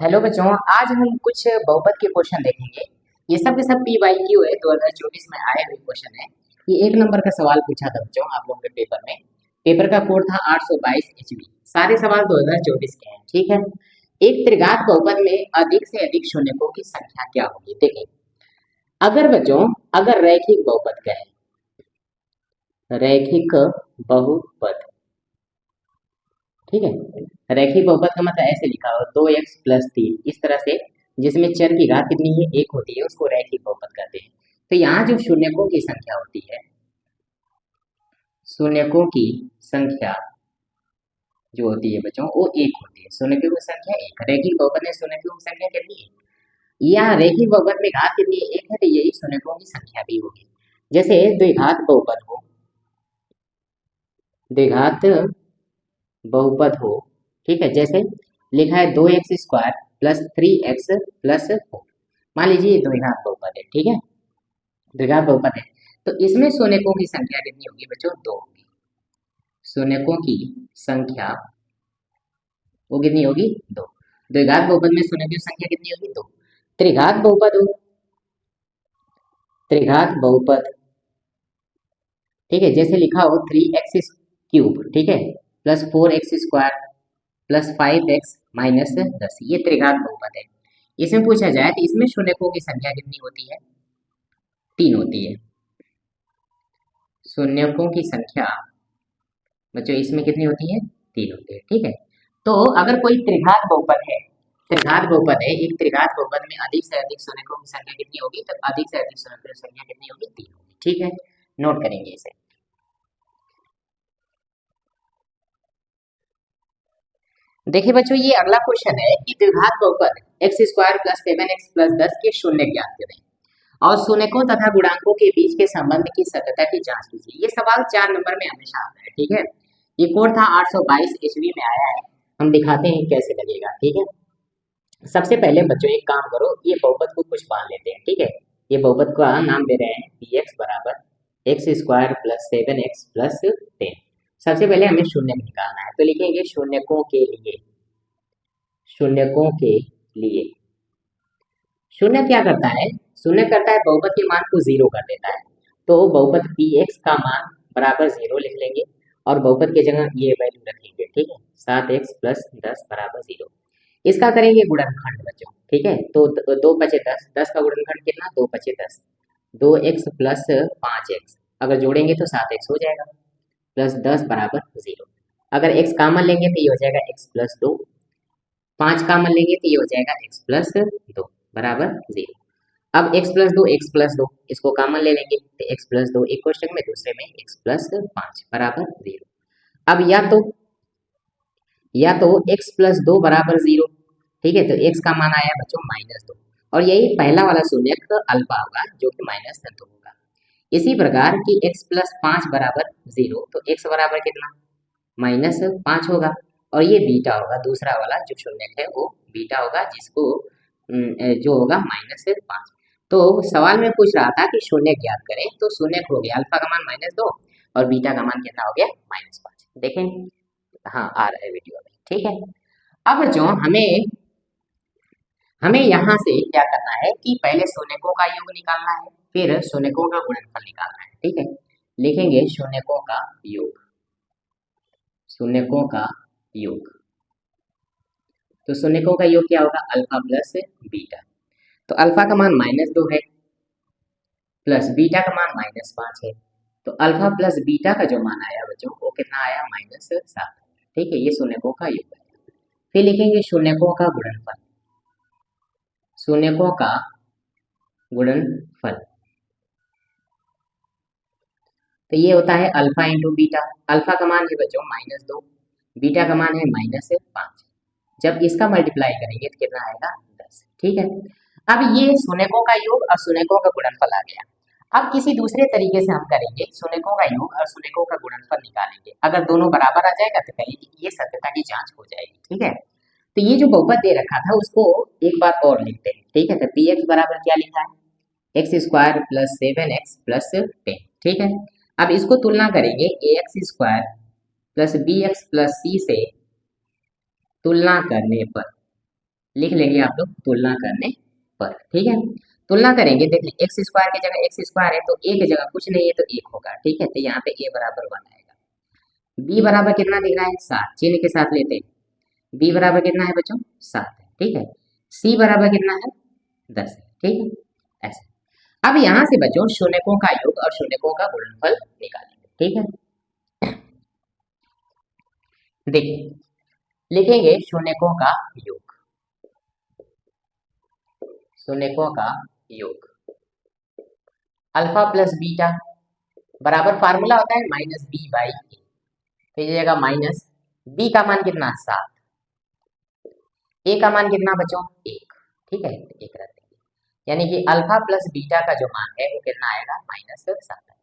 Hello बच्चों, आज हम कुछ बहुपद के क्वेश्चन देखेंगे। ये सब के सब पी वाई क्यू है, 2024 में आए हुए क्वेश्चन है। ये एक नंबर का सवाल पूछा था बच्चों आप लोगों के पेपर में। पेपर का कोड था 822 HB। सारे सवाल 2024 के हैं, ठीक है। एक त्रिघात बहुपद में अधिक से अधिक शून्यकों की संख्या क्या होगी? देखें, अगर बच्चों, अगर रैखिक बहुपद का है, रैखिक बहुपद, ठीक है। रैखिक बहुपद का मतलब ऐसे लिखा हो 2x+3 इस तरह से, जिसमें चर की घात कितनी है, एक होती है, उसको रैखिक बहुपद कहते हैं। तो यहाँ जो शून्यकों की संख्या होती है, शून्यकों की संख्या जो होती है बच्चों वो एक होती है। शून्यकों की संख्या एक, रैखिक बहुपद में शून्यकों की संख्या कितनी है? यहाँ रैखिक बहुपद में घात कितनी है, एक है, तो यही शून्यकों की संख्या भी होगी। जैसे द्विघात बहुपद हो, द्विघात बहुपद हो, ठीक है। जैसे लिखा है 2x² प्लस 3x प्लस 4। मान लीजिए ये द्विघात बहुपद है, ठीक है, द्विघात बहुपद है। तो इसमें शून्यकों की संख्या कितनी होगी बच्चों? दो होगी। शून्यकों की संख्या वो कितनी होगी? दो। द्विघात बहुपद में शून्यकों की संख्या कितनी होगी? दो। त्रिघात बहुपद हो, त्रिघात बहुपद, ठीक है, जैसे लिखा हो 3x³ ठीक है, plus 4x² plus 5x minus 10, ये त्रिघात बहुपद है। इसमें पूछा जाए तो इसमें शून्यकों की संख्या कितनी होती है? तीन होती है। शून्यकों की संख्या बच्चों इसमें कितनी होती है? तीन होती है, ठीक है। तो अगर कोई त्रिघात बहुपद है, त्रिघात बहुपद है, एक त्रिघात बहुपद में अधिक से अधिक शून्यकों की संख्या कितनी होगी? तो अधिक से अधिक शून्यकों की संख्या कितनी होगी? तीन होगी, ठीक है। नोट करेंगे इसे। देखिए बच्चों, ये अगला क्वेश्चन है कि द्विघात बहुपद x² प्लस 7x प्लस 10 के शून्य ज्ञात करें और शून्यकों तथा गुणांकों के बीच के संबंध की सत्यता की जांच कीजिए। ये सवाल 4 नंबर में हमेशा आता है, ठीक है। ये कोड था 822 HB में आया है। हम दिखाते हैं कैसे लगेगा, ठीक है। सबसे पहले बच्चों एक काम करो, ये बहुपद को कुछ मान लेते हैं, ठीक है। ये बहुपद का नाम दे रहे हैं px बराबर x² प्लस 7x प्लस 10। सबसे पहले हमें शून्य निकालना है, तो लिखेंगे शून्यकों के लिए, शून्यकों के लिए। शून्य क्या करता है? शून्य करता है बहुपद के मान को जीरो कर देता है। तो बहुपद px का मान बराबर जीरो लिख लेंगे और बहुपद की जगह ये वैल्यू रखेंगे, ठीक है। 7x प्लस 10 बराबर जीरो। इसका करेंगे गुणनखंड बच्चों, ठीक है। तो दो पचे 10, 10 का गुणनखंड कितना? दो पचे 10, 2x प्लस 5x, अगर जोड़ेंगे तो 7x हो जाएगा, प्लस 10 बराबर जीरो। अगर x कॉमन लेंगे तो ये हो जाएगा x प्लस 2, 5 कॉमन लेंगे तो ये हो जाएगा x प्लस 2 बराबर जीरो। अब x प्लस 2 इसको कॉमन ले लेंगे तो x प्लस 2 एक क्वेश्चन में, दूसरे में x प्लस 5 बराबर जीरो। अब या तो x प्लस 2 बराबर जीरो, ठीक है, तो x का मान आया बच्चों -2, और यही पहला वाला शून्यक अल्फा होगा जो कि -2 होगा। इसी प्रकार की x प्लस 5 बराबर जीरो, तो x बराबर कितना? -5 होगा, और ये बीटा होगा, दूसरा वाला जो शून्यक है वो बीटा होगा, जिसको जो होगा -5। तो सवाल में पूछ रहा था कि शून्य ज्ञात करें, तो शून्य हो गया अल्फा का मान -2 और बीटा का मान कितना हो गया? -5। देखें, हाँ आ रहा है वीडियो में, ठीक है। अब जो हमें हमें यहाँ से क्या करना है कि पहले शून्यकों का योग निकालना है, फिर शून्यकों का गुणनफल निकालना है, ठीक है। लिखेंगे शून्यकों का योग, शून्यकों का योग। तो शून्यकों का योग क्या होगा? Alpha plus beta. तो अल्फा का मान -2 है, प्लस बीटा का मान -5 है, तो अल्फा प्लस बीटा का जो मान आया बच्चों वो कितना आया? -7, ठीक है। ये शून्यकों का योग है। फिर लिखेंगे शून्यकों का गुणनफल, शून्यकों का गुणनफल। तो ये होता है अल्फा इंटू बीटा। अल्फा का मान है बच्चों -2, बीटा का मान है -5। जब इसका मल्टीप्लाई करेंगे तो कितना आएगा? 10, ठीक है। अब ये शून्यकों का योग और शून्यकों का गुणनफल आ गया। अब किसी दूसरे तरीके से हम करेंगे, शून्यकों का योग और शून्यकों का गुणनफल निकालेंगे। अगर दोनों बराबर आ जाएगा तो कहेंगे कि ये सत्यता की जांच हो जाएगी, ठीक है। तो ये जो बहुपद दे रखा था उसको एक बार और लिखते हैं, ठीक है। तो पी एक्स बराबर क्या लिखा है? x² प्लस 7x प्लस 10, ठीक है। अब इसको तुलना करेंगे ax² plus bx plus c से, तुलना करने पर लिख लेंगे आप लोग तुलना करने पर। ठीक है, तुलना करेंगे। देखिए एक्स स्क्वायर की जगह एक्स स्क्वायर है तो ए की जगह कुछ नहीं है तो एक होगा। ठीक है, तो यहाँ पे ए बराबर 1 आएगा। बी बराबर कितना दिख रहा है 7, चिन्ह के साथ लेते हैं। बी बराबर कितना है बच्चों 7 है। ठीक है, सी बराबर कितना है 10 है। ठीक है, ऐसे। अब यहाँ से बच्चों शून्यकों का योग और शून्यकों का गुणनफल निकालेंगे। ठीक है, देखिए लिखेंगे शून्यकों का योग। शून्यकों का योग अल्फा प्लस बीटा बराबर फार्मूला होता है माइनस बी बाई ए। तो ये जगह माइनस बी का मान कितना 7, ए का मान कितना बच्चों 1। ठीक है, तो 1 रख देंगे, यानी कि अल्फा प्लस बीटा का जो मान है वो कितना आएगा -7 आएगा।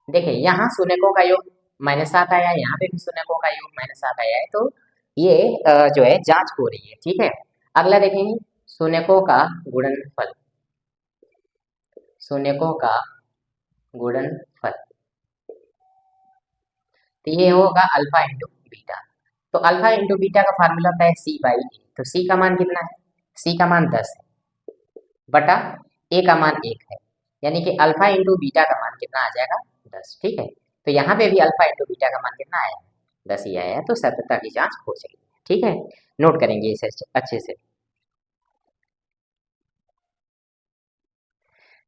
देखिए यहाँ शून्यकों का योग -7 आया, यहाँ पे भी शून्यकों का योग -7 आया है। तो ये जो है जांच हो रही है। ठीक है, अगला देखेंगे शून्यकों का गुणनफल। शून्यकों का गुणनफल तो ये होगा अल्फा इंटू बीटा। तो अल्फा इंटू बीटा का फार्मूला होता है सी बाई ए। तो सी का मान कितना है, सी का मान 10 है बटा ए का मान 1 है, यानी कि अल्फा इंटू बीटा का मान कितना आ जाएगा 10। ठीक है, तो यहाँ पे भी अल्फा इंटू बीटा का मान कितना आया 10 ही आया है। तो सत्यता की जांच हो जाएगी। ठीक है, नोट करेंगे इसे अच्छे से।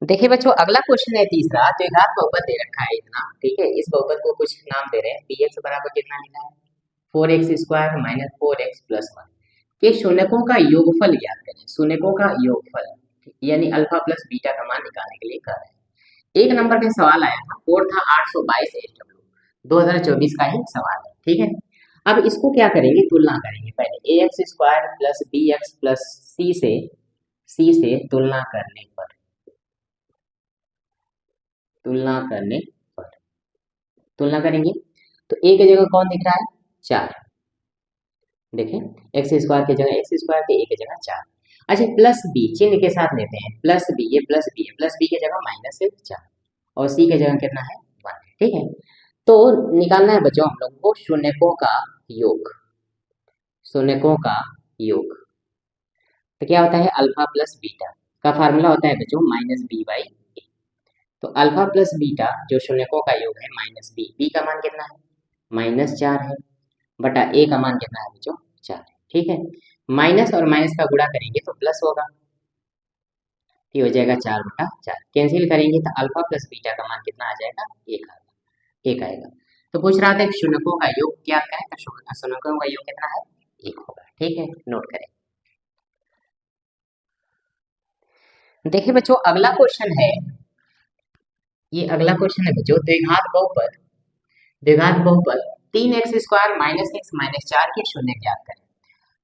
देखिए बच्चों अगला क्वेश्चन है तीसरा। द्विघात बहुपद दे रखा है इतना। ठीक है, इस बहुपद को कुछ नाम दे रहे हैं। पी एक्स बराबर कितना लिखा है 4x square minus 4x plus 1 के शून्यकों का योगफल ज्ञात करें। शून्यकों का योगफल यानी अल्फा प्लस बीटा का मान निकालने के लिए कर रहे हैं। एक नंबर में सवाल आया था, कोड था 822 SW, 2024 का ही सवाल है। ठीक है, अब इसको क्या करेंगे तुलना करेंगे। पहले a x square plus b x plus c से तुलना करने पर तुलना करेंगे तो ए की जगह कौन दिख रहा है 4। देखें एक्स स्क्वायर की जगह एक्स स्क्वायर के ए की जगह 4। अच्छा प्लस बी चिन्ह के साथ लेते हैं, प्लस बी, ये प्लस बी है, प्लस बी की जगह -4 और सी की जगह कितना है 1। ठीक है, तो निकालना है बच्चों हम लोग को शून्यकों का योग। शून्यकों का योग तो क्या होता है अल्फा प्लस बीटा का फार्मूला होता है बच्चों -b/a। तो अल्फा प्लस बीटा जो शून्यकों का योग है -b, बी का मान कितना है -4 है बटा ए का मान कितना है बच्चों 4 है। ठीक है, माइनस और माइनस का गुणा करेंगे तो प्लस होगा, ये हो जाएगा 4/4। कैंसिल करेंगे तो अल्फा प्लस बीटा का मान कितना आ जाएगा 1 आएगा। तो पूछ रहा था कि शून्यकों का योग क्या करें, तो शून्यकों का योग कितना है 1 होगा। ठीक है, नोट करें। देखिए बच्चों अगला क्वेश्चन है, ये अगला क्वेश्चन है बच्चों द्विघात बहुपद 3x स्क्वायर -x -4 के शून्य ज्ञात करें।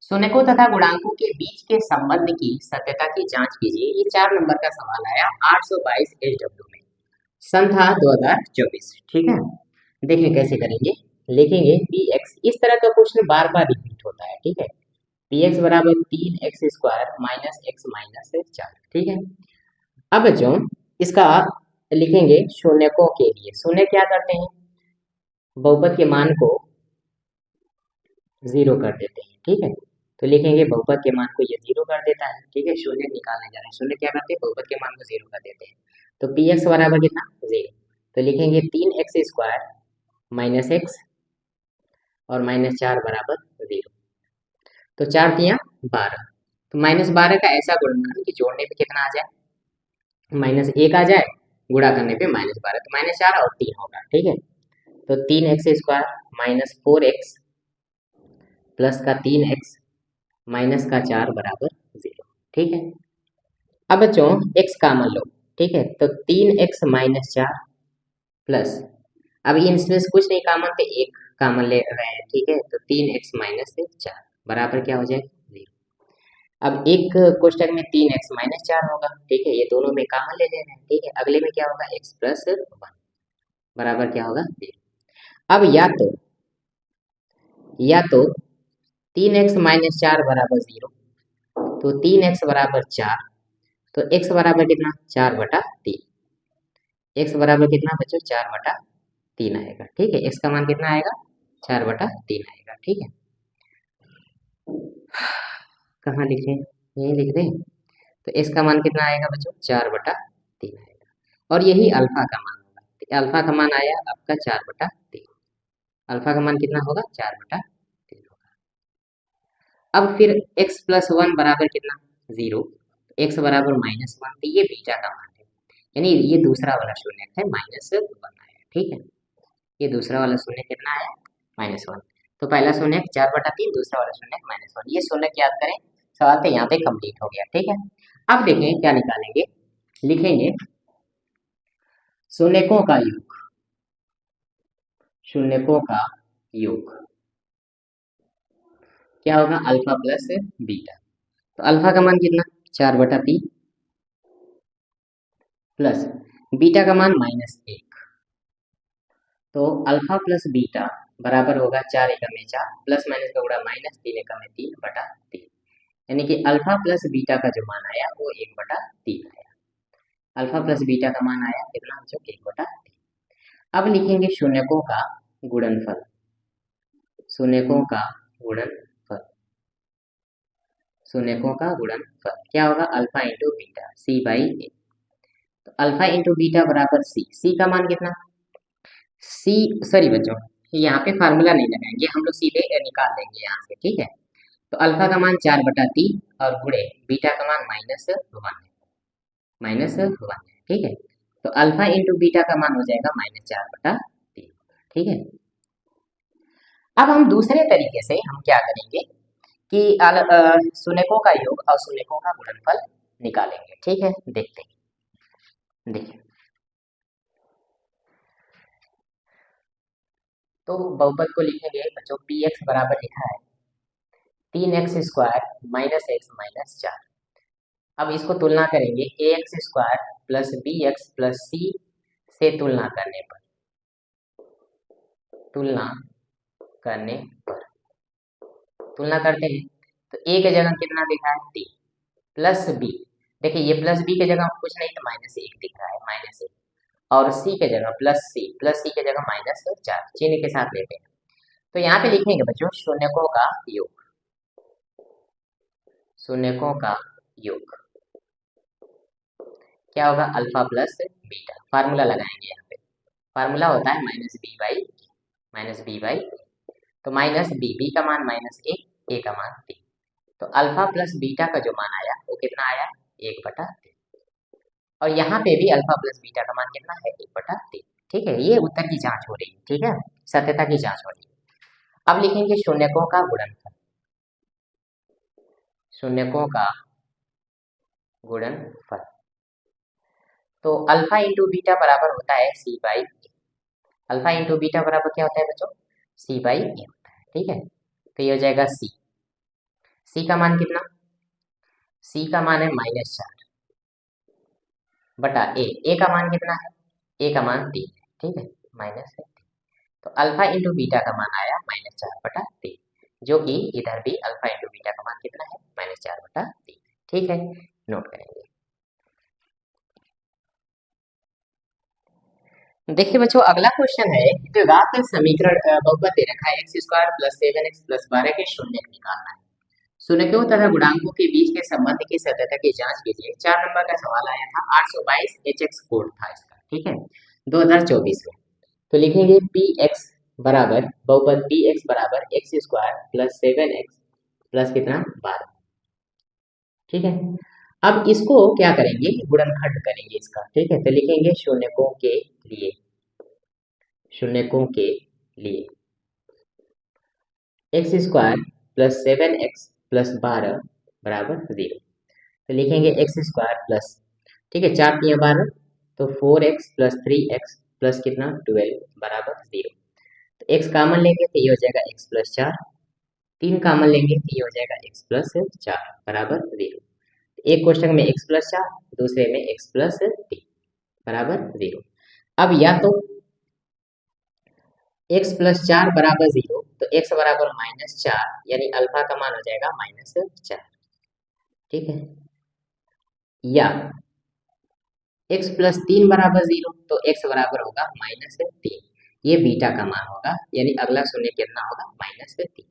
शून्यकों तथा गुणांकों के बीच के संबंध की सत्यता की जांच कीजिए। ये 4 नंबर का सवाल आया 822 SW में, सन था 2024। ठीक है, देखिए कैसे करेंगे। लिखेंगे पी एक्स, इस तरह का क्वेश्चन बार बार रिपीट होता है। ठीक है, पी एक्स बराबर 3x स्क्वायर -x -4। ठीक है, अब बच्चों इसका लिखेंगे शून्यकों के लिए। शून्य क्या करते हैं, बहुपद के मान को 0 कर देते हैं। ठीक है, तो लिखेंगे बहुपद के मान को ये 0 कर देता है। ठीक है, शून्य निकालने जा रहे हैं, शून्य क्या करते हैं बहुपद के मान को 0 कर देते हैं। तो पी एक्स बराबर कितना 0, तो लिखेंगे 3x स्क्वायर -x और -4 बराबर 0। तो 4 तियां 12, तो -12 का ऐसा गुणनखंड कि जोड़ने पे कितना आ जाए -1 आ जाए, गुणा करने पे -12, तो -4 और 3 होगा। ठीक है, तो 3x स्क्वायर -4x प्लस का 3x माइनस का 4 बराबर 0। ठीक है, अब बच्चों x कॉमन लो। ठीक है, तो 3x -4 प्लस, अब इनमें से कुछ नहीं कॉमन तो एक कॉमन ले रहे हैं। ठीक है, तो 3x -4 बराबर क्या हो जाएगा 0। अब एक कोष्टक में 3x -4 होगा। ठीक है, ये दोनों में कॉमन ले ले रहे हैं। ठीक है, अगले में क्या होगा x + 1 बराबर क्या होगा 0। अब या तो 3x -4 बराबर 0, तो 3x बराबर 4, तो x बराबर कितना 4/3। x बराबर कितना बच्चों 4/3 आएगा। ठीक है, x का मान कितना आएगा 4/3 आएगा। ठीक है, कहाँ लिखे, यही लिख दें। तो इसका मान कितना आएगा बच्चों, 4/3 आएगा। और यही अल्फा का मान होगा। तो अल्फा का मान आया आपका 4/3। अल्फा का मान कितना होगा, 4/3 होगा। अब फिर x+1 बराबर कितना, 0। x बराबर -1, तो ये बीटा का मान है, यानी ये दूसरा वाला शून्य है, -1 आया। ठीक है, ये दूसरा वाला शून्य कितना आया, -1। तो पहला शून्य 4/3, दूसरा वाला शून्य -1। ये शून्य याद करें, सवाल तो यहाँ पे कंप्लीट हो गया। ठीक है, अब देखें क्या निकालेंगे, लिखेंगे शून्यकों का योग, शून्यकों का योग क्या होगा, अल्फा प्लस बीटा। तो अल्फा का मान कितना, 4/3 प्लस बीटा का मान -1। तो अल्फा प्लस बीटा बराबर होगा 4 एकम में 4, प्लस माइनस का गुणा माइनस, 3 एकम में 3/3। यानी कि अल्फा प्लस बीटा का जो मान आया वो 1/3 आया। अल्फा प्लस बीटा का मान आया कितना, जो 1/3। अब लिखेंगे शून्यकों का गुणनफल, शून्यकों का गुणनफल, शून्यकों का गुणनफल क्या होगा, अल्फा इंटू बीटा, C/A। तो अल्फा इंटू बीटा बराबर सी का मान कितना, सी, सॉरी बच्चों, यहाँ पे फार्मूला नहीं लगाएंगे हम लोग, सीधे निकाल देंगे यहाँ से। ठीक है, तो अल्फा का मान 4/3 और गुणे बीटा का मान -1 है, -1 है। ठीक है, तो अल्फा इंटू बीटा का मान हो जाएगा -4/3। ठीक है, अब हम दूसरे तरीके से हम क्या करेंगे कि शून्यकों का योग और शून्यकों का गुणनफल निकालेंगे। ठीक है, देखते हैं, देखिए। तो बहुपद को लिखेंगे बच्चों, px बराबर लिखा है 3x² -x -4। अब इसको तुलना करेंगे ax² plus bx plus c से तुलना करने पर, तुलना करने पर, तुलना करते हैं तो a की जगह कितना दिखा है, 3 प्लस b। देखिए ये प्लस b की जगह कुछ नहीं तो -1 दिख रहा है, -1। और c की जगह प्लस c की जगह -4 चिन्ह के साथ लेते हैं। तो यहाँ पे लिखेंगे बच्चों शून्यकों का योग, शून्यकों का योग क्या होगा, अल्फा प्लस बीटा। फार्मूला लगाएंगे यहाँ पे, फार्मूला होता है -b/, तो -b का मान -1, a का मान 3। तो अल्फा प्लस बीटा का जो मान आया वो कितना आया, 1/3। और यहाँ पे भी अल्फा प्लस बीटा का मान कितना है, 1/3। ठीक है, ये उत्तर की जांच हो रही है। ठीक है, सत्यता की जांच हो रही है। अब लिखेंगे शून्यकों का गुणनफल, शून्यकों का गुणनफल। तो अल्फा इंटू बीटा बराबर होता है C/A। अल्फा इंटू बीटा बराबर क्या होता है बच्चों, C/A होता है। ठीक है, तो ये हो जाएगा C का मान कितना, C का मान है -4 बटा a का मान कितना है, a का मान 3 है। ठीक है, -3। तो अल्फा इंटू बीटा का मान आया -4/3, जो कि इधर भी अल्फा इंटू बीटा का मान कितना है, -4/3। ठीक है, नोट करेंगे। देखिए बच्चों अगला क्वेश्चन है, द्विघात समीकरण बहुपद दे रखा है x² प्लस 7x प्लस 12 के शून्य निकालना है। शून्यकों तथा गुणांकों के बीच के संबंध की सत्यता की जांच कीजिए। 4 नंबर का सवाल आया था, 822 HX कोड था इसका। ठीक है, 2024 में। तो लिखेंगे px बराबर बहुपद px बराबर x² प्लस 7x प्लस कितना 12। ठीक है, अब इसको क्या करेंगे, गुणनखंड करेंगे इसका। ठीक है, तो लिखेंगे शून्यकों के लिए, शून्यकों के लिए x² प्लस 7x प्लस 12 बराबर 0। तो लिखेंगे x² प्लस, ठीक है 4 3 12, तो 4x प्लस 3x प्लस कितना 12 बराबर 0। तो x कामन लेंगे तो ये हो जाएगा x प्लस 4, 3 कामन लेंगे तो ये हो जाएगा x प्लस 4 बराबर 0। एक क्वेश्चन में x प्लस 4, दूसरे में x प्लस 3 बराबर 0। अब या तो x प्लस 4 बराबर 0, तो x बराबर -4, यानी अल्फा का मान हो जाएगा -4। ठीक है, या x प्लस 3 बराबर 0, तो x बराबर होगा -3, ये बीटा का मान होगा, यानी अगला शून्य कितना होगा, -3।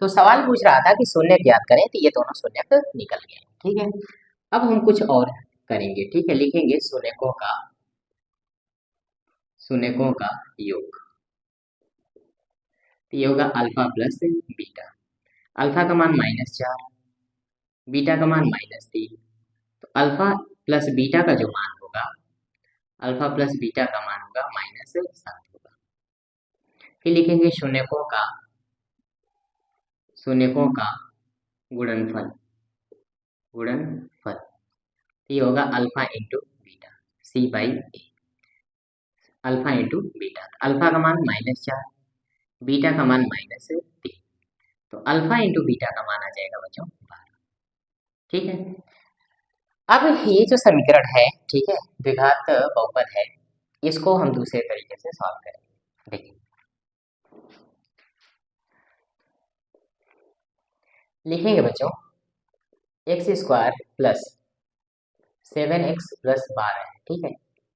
तो सवाल पूछ रहा था कि शून्य ज्ञात करें, तो ये दोनों शून्य निकल गए। ठीक है, अब हम कुछ और करेंगे। ठीक है, लिखेंगे शून्यकों का योग। तो ये होगा अल्फा प्लस बीटा। अल्फा का मान -4, बीटा का मान -3। तो अल्फा प्लस बीटा का जो मान होगा, अल्फा प्लस बीटा का मान होगा -7 होगा। फिर लिखेंगे शून्यकों का गुणनफल। तो ये होगा alpha into beta, C/A। Alpha into beta, alpha का मान -4, बीटा का मान -3। तो अल्फा इंटू बीटा का मान आ जाएगा बच्चों 12। ठीक है, अब ये जो समीकरण है, ठीक है, द्विघात बहुपद है, इसको हम दूसरे तरीके से सॉल्व करेंगे। देखिए, लिखेंगे बच्चों x² प्लस 7x प्लस 12 है। ठीक है,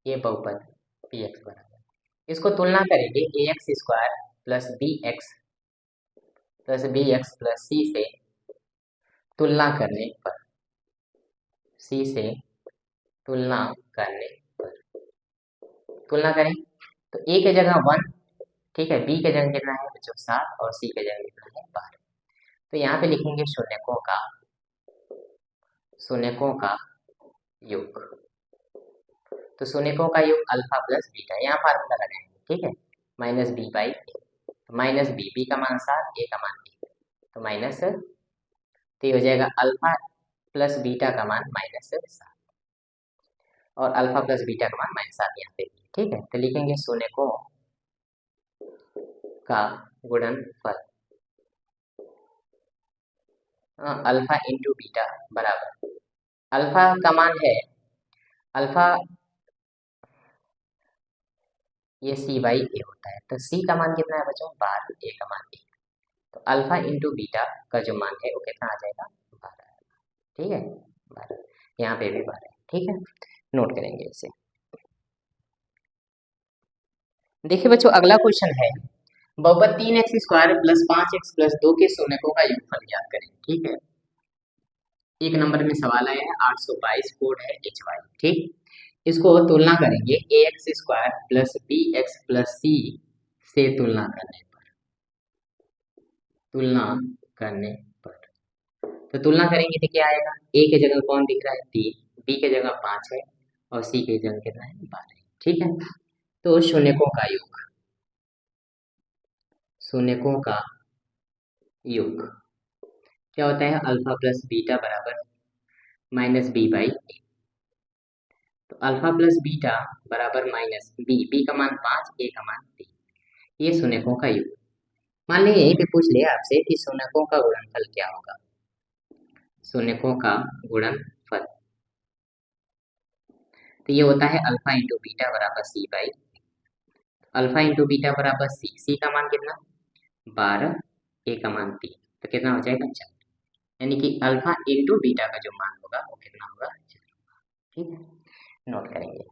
ये बहुपद px बराबर, इसको तुलना करेंगे ax² plus bx plus c से तुलना करने पर, c से तुलना करने पर, तुलना करें तो a के जगह 1, ठीक है, b के जगह कितना है बच्चों 7 और c के जगह कितना है 12। तो यहाँ पे लिखेंगे शून्यकों का योग। तो शून्यकों का योग अल्फा प्लस बीटा, यहाँ फार्मूला लगाएंगे। ठीक है, -b/a, माइनस बी का मान 7, ए का मान 1, तो माइनस, तो ये हो जाएगा अल्फा प्लस बीटा का मान -7 और अल्फा प्लस बीटा का मान -7 यहाँ पे। ठीक है, तो लिखेंगे शून्यकों का गुणनफल अल्फा इंटू बीटा बराबर, अल्फा का मान है, अल्फा ये C/A होता है, तो C का मान कितना है बच्चों 12, A का मान 1। तो अल्फा इंटू बीटा का जो मान है वो कितना आ जाएगा 12। ठीक है, 12, यहाँ पे भी 12। ठीक है, नोट करेंगे इसे। देखिए बच्चों, अगला क्वेश्चन है बहुपद 3x² प्लस 5x प्लस 2 के शून्यकों का योगफल ज्ञात करें। ठीक है, 1 नंबर में सवाल आया है, 822 कोड है HY। ठीक, इसको तुलना करेंगे ax² plus bx plus c से तुलना करने पर। तो तुलना करेंगे तो क्या आएगा, a के जगह कौन दिख रहा है 3, b के जगह 5 है और c के जगह कितना है 12। ठीक है, तो शून्यकों का योग क्या होता है, अल्फा प्लस बीटा बराबर -b/a। तो अल्फा प्लस बीटा बराबर -b का मान 5, a का मान 3, ये शून्यकों का योग। मान लीजिए यहीं पे पूछ लिया आपसे कि शून्यकों का गुणनफल क्या होगा। शून्यकों का गुणनफल तो ये होता है अल्फा इंटू बीटा बराबर C/, अल्फा इंटू बीटा बराबर C का मान कितना 12, a का मान 3, तो कितना हो जाएगा 4। यानी कि अल्फा इंटू बीटा का जो मान होगा वो कितना होगा 4। ठीक है, नोट करेंगे।